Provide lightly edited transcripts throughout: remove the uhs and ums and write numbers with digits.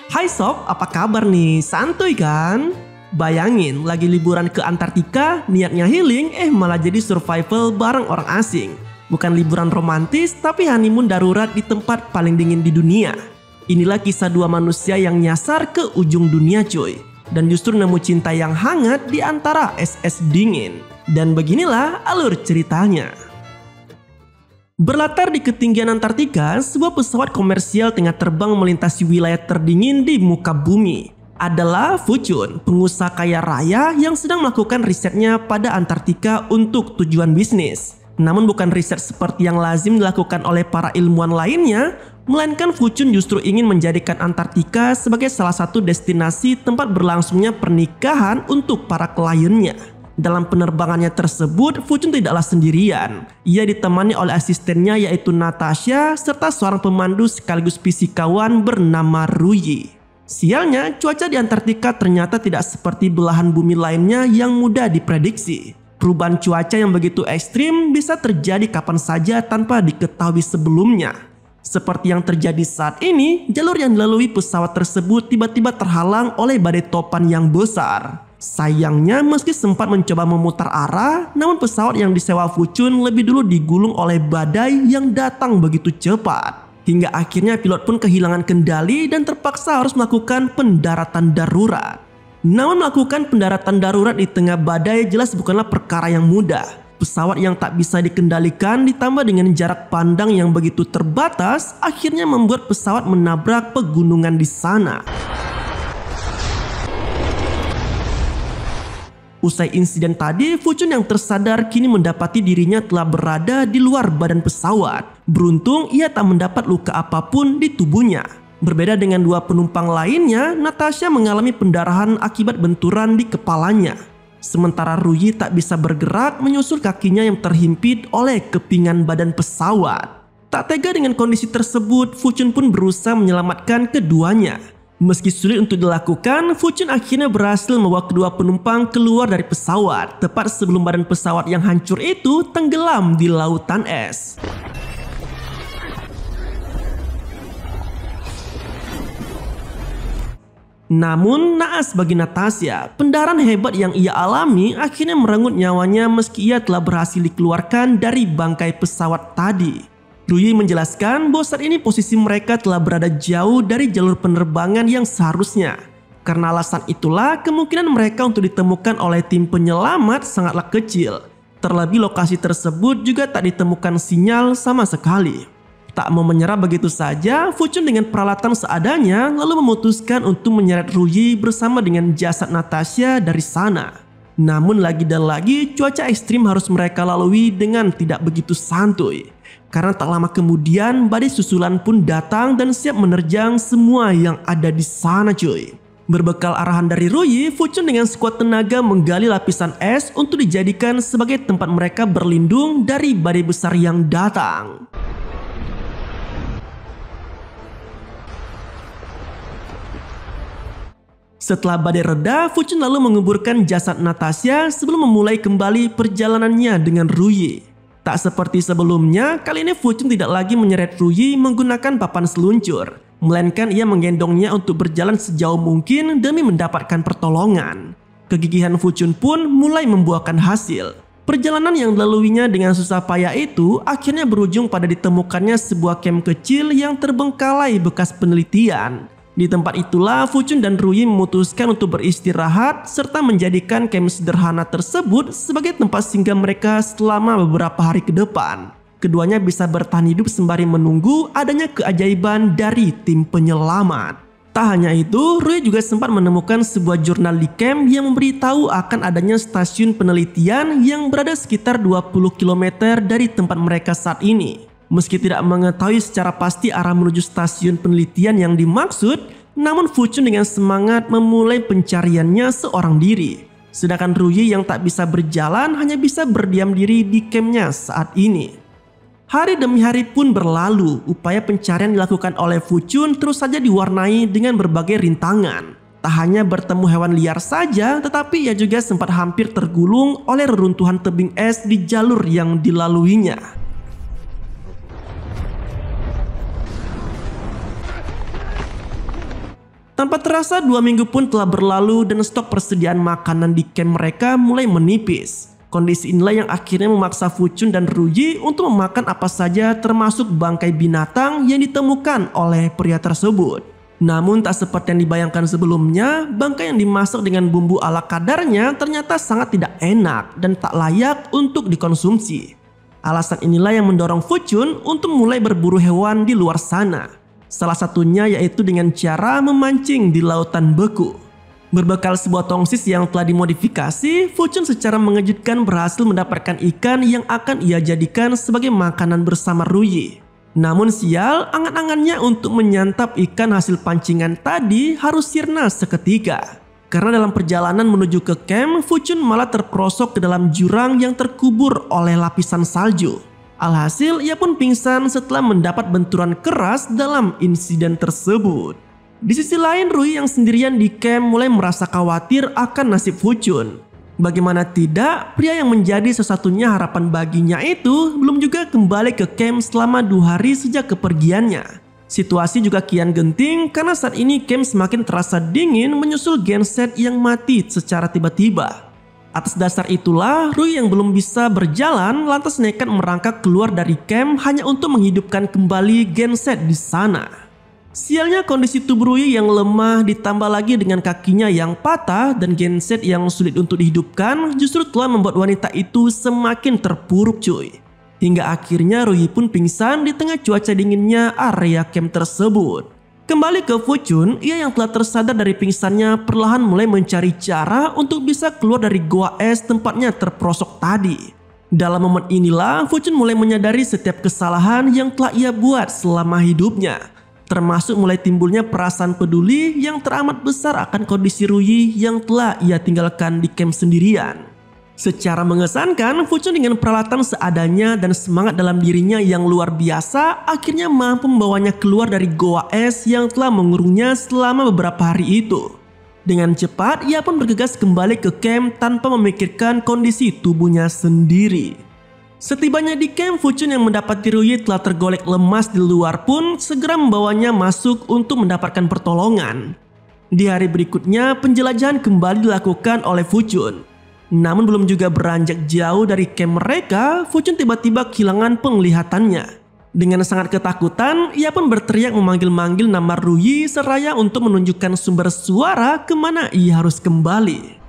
Hai sob, apa kabar nih? Santuy kan? Bayangin, lagi liburan ke Antartika, niatnya healing, malah jadi survival bareng orang asing. Bukan liburan romantis, tapi honeymoon darurat di tempat paling dingin di dunia. Inilah kisah dua manusia yang nyasar ke ujung dunia cuy. Dan justru nemu cinta yang hangat di antara es-es dingin. Dan beginilah alur ceritanya. Berlatar di ketinggian Antartika, sebuah pesawat komersial tengah terbang melintasi wilayah terdingin di muka bumi. Adalah Fuchun, pengusaha kaya raya yang sedang melakukan risetnya pada Antartika untuk tujuan bisnis. Namun bukan riset seperti yang lazim dilakukan oleh para ilmuwan lainnya, melainkan Fuchun justru ingin menjadikan Antartika sebagai salah satu destinasi tempat berlangsungnya pernikahan untuk para kliennya. Dalam penerbangannya tersebut, Fuchun tidaklah sendirian. Ia ditemani oleh asistennya yaitu Natasha serta seorang pemandu sekaligus fisikawan bernama Ruyi. Sialnya, cuaca di Antartika ternyata tidak seperti belahan bumi lainnya yang mudah diprediksi. Perubahan cuaca yang begitu ekstrim bisa terjadi kapan saja tanpa diketahui sebelumnya. Seperti yang terjadi saat ini, jalur yang dilalui pesawat tersebut tiba-tiba terhalang oleh badai topan yang besar. Sayangnya, meski sempat mencoba memutar arah, namun pesawat yang disewa Fuchun lebih dulu digulung oleh badai yang datang begitu cepat. Hingga akhirnya pilot pun kehilangan kendali dan terpaksa harus melakukan pendaratan darurat. Namun melakukan pendaratan darurat di tengah badai jelas bukanlah perkara yang mudah. Pesawat yang tak bisa dikendalikan ditambah dengan jarak pandang yang begitu terbatas akhirnya membuat pesawat menabrak pegunungan di sana. Usai insiden tadi, Fuchun yang tersadar kini mendapati dirinya telah berada di luar badan pesawat. Beruntung ia tak mendapat luka apapun di tubuhnya. Berbeda dengan dua penumpang lainnya, Natasha mengalami pendarahan akibat benturan di kepalanya. Sementara Ruyi tak bisa bergerak menyusul kakinya yang terhimpit oleh kepingan badan pesawat. Tak tega dengan kondisi tersebut, Fuchun pun berusaha menyelamatkan keduanya. Meski sulit untuk dilakukan, Fuchun akhirnya berhasil membawa kedua penumpang keluar dari pesawat, tepat sebelum badan pesawat yang hancur itu tenggelam di lautan es. Namun naas bagi Natasha, pendarahan hebat yang ia alami akhirnya merenggut nyawanya meski ia telah berhasil dikeluarkan dari bangkai pesawat tadi. Ruyi menjelaskan bahwa saat ini posisi mereka telah berada jauh dari jalur penerbangan yang seharusnya. Karena alasan itulah kemungkinan mereka untuk ditemukan oleh tim penyelamat sangatlah kecil. Terlebih lokasi tersebut juga tak ditemukan sinyal sama sekali. Tak mau menyerah begitu saja, Fuchun dengan peralatan seadanya lalu memutuskan untuk menyeret Ruyi bersama dengan jasad Natasha dari sana. Namun lagi dan lagi cuaca ekstrim harus mereka lalui dengan tidak begitu santuy. Karena tak lama kemudian badai susulan pun datang dan siap menerjang semua yang ada di sana cuy. Berbekal arahan dari Ruyi, Fuchun dengan sekuat tenaga menggali lapisan es untuk dijadikan sebagai tempat mereka berlindung dari badai besar yang datang. Setelah badai reda, Fuchun lalu menguburkan jasad Natasha sebelum memulai kembali perjalanannya dengan Ruyi. Tak seperti sebelumnya, kali ini Fuchun tidak lagi menyeret Ruyi menggunakan papan seluncur, melainkan ia menggendongnya untuk berjalan sejauh mungkin demi mendapatkan pertolongan. Kegigihan Fuchun pun mulai membuahkan hasil. Perjalanan yang dilaluinya dengan susah payah itu akhirnya berujung pada ditemukannya sebuah camp kecil yang terbengkalai bekas penelitian. Di tempat itulah Fuchun dan Ruyi memutuskan untuk beristirahat serta menjadikan camp sederhana tersebut sebagai tempat singgah mereka selama beberapa hari ke depan. Keduanya bisa bertahan hidup sembari menunggu adanya keajaiban dari tim penyelamat. Tak hanya itu, Ruyi juga sempat menemukan sebuah jurnal di camp yang memberitahu akan adanya stasiun penelitian yang berada sekitar 20 km dari tempat mereka saat ini. Meski tidak mengetahui secara pasti arah menuju stasiun penelitian yang dimaksud, namun Fuchun dengan semangat memulai pencariannya seorang diri. Sedangkan Ruyi yang tak bisa berjalan hanya bisa berdiam diri di campnya saat ini. Hari demi hari pun berlalu, upaya pencarian dilakukan oleh Fuchun terus saja diwarnai dengan berbagai rintangan. Tak hanya bertemu hewan liar saja, tetapi ia juga sempat hampir tergulung oleh reruntuhan tebing es di jalur yang dilaluinya. Tanpa terasa 2 minggu pun telah berlalu dan stok persediaan makanan di camp mereka mulai menipis. Kondisi inilah yang akhirnya memaksa Fuchun dan Ruyi untuk memakan apa saja termasuk bangkai binatang yang ditemukan oleh pria tersebut. Namun tak seperti yang dibayangkan sebelumnya, bangkai yang dimasak dengan bumbu ala kadarnya ternyata sangat tidak enak dan tak layak untuk dikonsumsi. Alasan inilah yang mendorong Fuchun untuk mulai berburu hewan di luar sana. Salah satunya yaitu dengan cara memancing di lautan beku. Berbekal sebuah tongsis yang telah dimodifikasi, Fuchun secara mengejutkan berhasil mendapatkan ikan yang akan ia jadikan sebagai makanan bersama Ruyi. Namun sial, angan-angannya untuk menyantap ikan hasil pancingan tadi harus sirna seketika. Karena dalam perjalanan menuju ke camp, Fuchun malah terperosok ke dalam jurang yang terkubur oleh lapisan salju. Alhasil, ia pun pingsan setelah mendapat benturan keras dalam insiden tersebut. Di sisi lain, Ruyi yang sendirian di camp mulai merasa khawatir akan nasib Fuchun. Bagaimana tidak, pria yang menjadi satu-satunya harapan baginya itu belum juga kembali ke camp selama 2 hari sejak kepergiannya. Situasi juga kian genting karena saat ini camp semakin terasa dingin menyusul genset yang mati secara tiba-tiba. Atas dasar itulah, Ruyi yang belum bisa berjalan lantas nekat merangkak keluar dari camp hanya untuk menghidupkan kembali genset di sana. Sialnya kondisi tubuh Ruyi yang lemah ditambah lagi dengan kakinya yang patah dan genset yang sulit untuk dihidupkan justru telah membuat wanita itu semakin terpuruk cuy. Hingga akhirnya Ruyi pun pingsan di tengah cuaca dinginnya area camp tersebut. Kembali ke Fuchun, ia yang telah tersadar dari pingsannya perlahan mulai mencari cara untuk bisa keluar dari goa es tempatnya terperosok tadi. Dalam momen inilah Fuchun mulai menyadari setiap kesalahan yang telah ia buat selama hidupnya. Termasuk mulai timbulnya perasaan peduli yang teramat besar akan kondisi Ruyi yang telah ia tinggalkan di camp sendirian. Secara mengesankan, Fuchun dengan peralatan seadanya dan semangat dalam dirinya yang luar biasa akhirnya mampu membawanya keluar dari goa es yang telah mengurungnya selama beberapa hari itu. Dengan cepat, ia pun bergegas kembali ke camp tanpa memikirkan kondisi tubuhnya sendiri. Setibanya di camp, Fuchun yang mendapati Ruyi telah tergolek lemas di luar pun segera membawanya masuk untuk mendapatkan pertolongan. Di hari berikutnya, penjelajahan kembali dilakukan oleh Fuchun. Namun belum juga beranjak jauh dari camp mereka, Fuchun tiba-tiba kehilangan penglihatannya. Dengan sangat ketakutan, ia pun berteriak memanggil-manggil nama Ruyi seraya untuk menunjukkan sumber suara kemana ia harus kembali.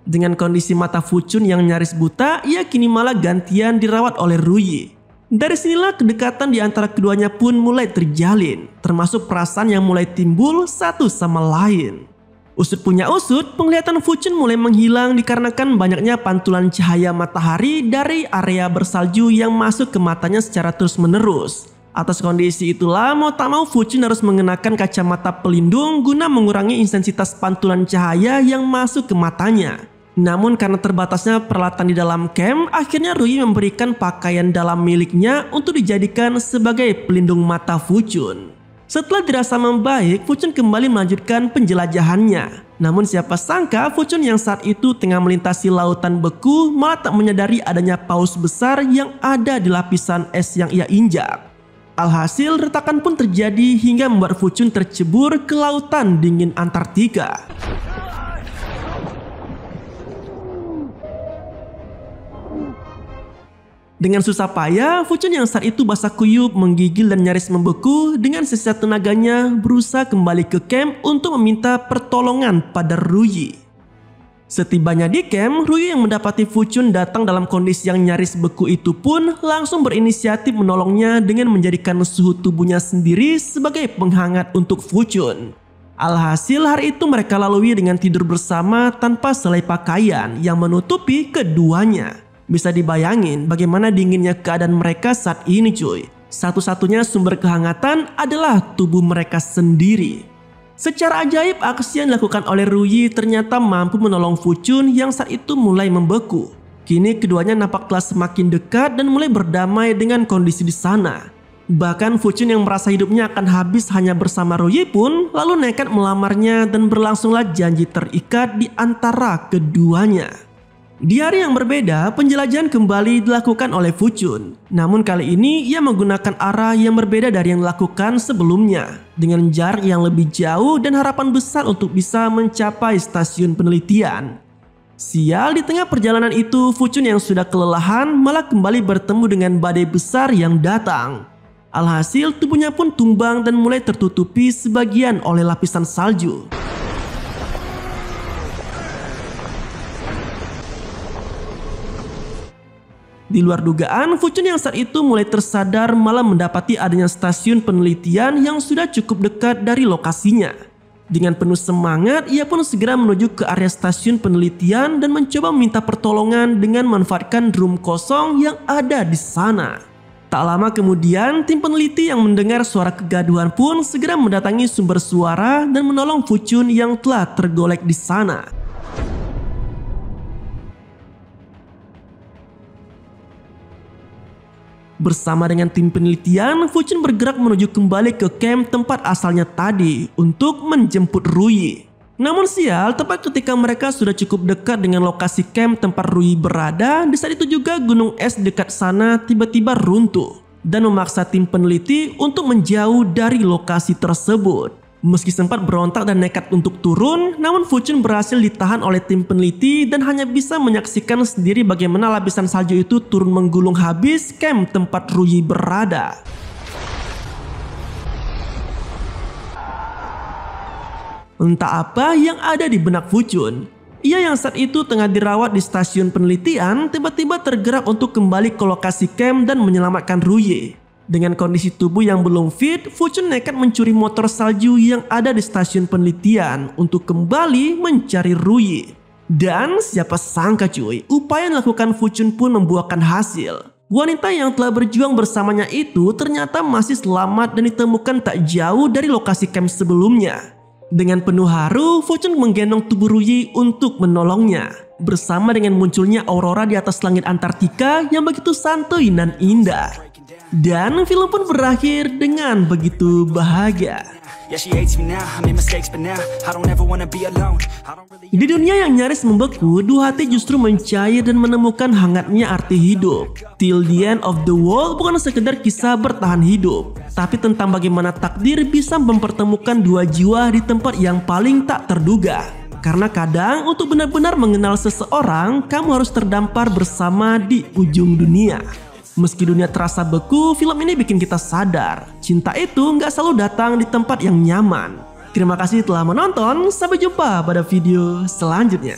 Dengan kondisi mata Fuchun yang nyaris buta, ia kini malah gantian dirawat oleh Ruyi. Dari sinilah kedekatan di antara keduanya pun mulai terjalin, termasuk perasaan yang mulai timbul satu sama lain. Usut punya usut, penglihatan Fuchun mulai menghilang dikarenakan banyaknya pantulan cahaya matahari dari area bersalju yang masuk ke matanya secara terus-menerus. Atas kondisi itulah, mau tak mau Fuchun harus mengenakan kacamata pelindung guna mengurangi intensitas pantulan cahaya yang masuk ke matanya. Namun karena terbatasnya peralatan di dalam camp, akhirnya Ruyi memberikan pakaian dalam miliknya untuk dijadikan sebagai pelindung mata Fuchun. Setelah dirasa membaik, Fuchun kembali melanjutkan penjelajahannya. Namun siapa sangka Fuchun yang saat itu tengah melintasi lautan beku malah tak menyadari adanya paus besar yang ada di lapisan es yang ia injak. Alhasil retakan pun terjadi hingga membuat Fuchun tercebur ke lautan dingin Antartika. Dengan susah payah, Fuchun yang saat itu basah kuyup, menggigil dan nyaris membeku dengan sisa tenaganya berusaha kembali ke camp untuk meminta pertolongan pada Ruyi. Setibanya di camp, Ruyi yang mendapati Fuchun datang dalam kondisi yang nyaris beku itu pun langsung berinisiatif menolongnya dengan menjadikan suhu tubuhnya sendiri sebagai penghangat untuk Fuchun. Alhasil hari itu mereka lalui dengan tidur bersama tanpa selai pakaian yang menutupi keduanya. Bisa dibayangin bagaimana dinginnya keadaan mereka saat ini cuy. Satu-satunya sumber kehangatan adalah tubuh mereka sendiri. Secara ajaib aksi yang dilakukan oleh Ruyi ternyata mampu menolong Fuchun yang saat itu mulai membeku. Kini keduanya nampak telah semakin dekat dan mulai berdamai dengan kondisi di sana. Bahkan Fuchun yang merasa hidupnya akan habis hanya bersama Ruyi pun lalu nekat melamarnya dan berlangsunglah janji terikat di antara keduanya. Di hari yang berbeda, penjelajahan kembali dilakukan oleh Fuchun. Namun kali ini ia menggunakan arah yang berbeda dari yang dilakukan sebelumnya, dengan jarak yang lebih jauh dan harapan besar untuk bisa mencapai stasiun penelitian. Sial, di tengah perjalanan itu, Fuchun yang sudah kelelahan malah kembali bertemu dengan badai besar yang datang. Alhasil tubuhnya pun tumbang dan mulai tertutupi sebagian oleh lapisan salju. Di luar dugaan, Fuchun yang saat itu mulai tersadar malah mendapati adanya stasiun penelitian yang sudah cukup dekat dari lokasinya. Dengan penuh semangat, ia pun segera menuju ke area stasiun penelitian dan mencoba meminta pertolongan dengan memanfaatkan drum kosong yang ada di sana. Tak lama kemudian, tim peneliti yang mendengar suara kegaduhan pun segera mendatangi sumber suara dan menolong Fuchun yang telah tergolek di sana. Bersama dengan tim penelitian, Fuchun bergerak menuju kembali ke camp tempat asalnya tadi untuk menjemput Ruyi. Namun sial, tepat ketika mereka sudah cukup dekat dengan lokasi camp tempat Ruyi berada, di saat itu juga gunung es dekat sana tiba-tiba runtuh dan memaksa tim peneliti untuk menjauh dari lokasi tersebut. Meski sempat berontak dan nekat untuk turun, namun Fuchun berhasil ditahan oleh tim peneliti dan hanya bisa menyaksikan sendiri bagaimana lapisan salju itu turun menggulung habis camp tempat Ruyi berada. Entah apa yang ada di benak Fuchun. Ia yang saat itu tengah dirawat di stasiun penelitian tiba-tiba tergerak untuk kembali ke lokasi camp dan menyelamatkan Ruyi. Dengan kondisi tubuh yang belum fit, Fuchun nekat mencuri motor salju yang ada di stasiun penelitian untuk kembali mencari Ruyi. Dan siapa sangka cuy, upaya yang dilakukan Fuchun pun membuahkan hasil. Wanita yang telah berjuang bersamanya itu ternyata masih selamat dan ditemukan tak jauh dari lokasi camp sebelumnya. Dengan penuh haru, Fuchun menggendong tubuh Ruyi untuk menolongnya. Bersama dengan munculnya aurora di atas langit Antartika yang begitu santuy dan indah. Dan film pun berakhir dengan begitu bahagia. Di dunia yang nyaris membeku, dua hati justru mencair dan menemukan hangatnya arti hidup. Till the End of the World bukan sekedar kisah bertahan hidup, tapi tentang bagaimana takdir bisa mempertemukan dua jiwa di tempat yang paling tak terduga. Karena kadang untuk benar-benar mengenal seseorang, kamu harus terdampar bersama di ujung dunia. Meski dunia terasa beku, film ini bikin kita sadar, cinta itu nggak selalu datang di tempat yang nyaman. Terima kasih telah menonton, sampai jumpa pada video selanjutnya.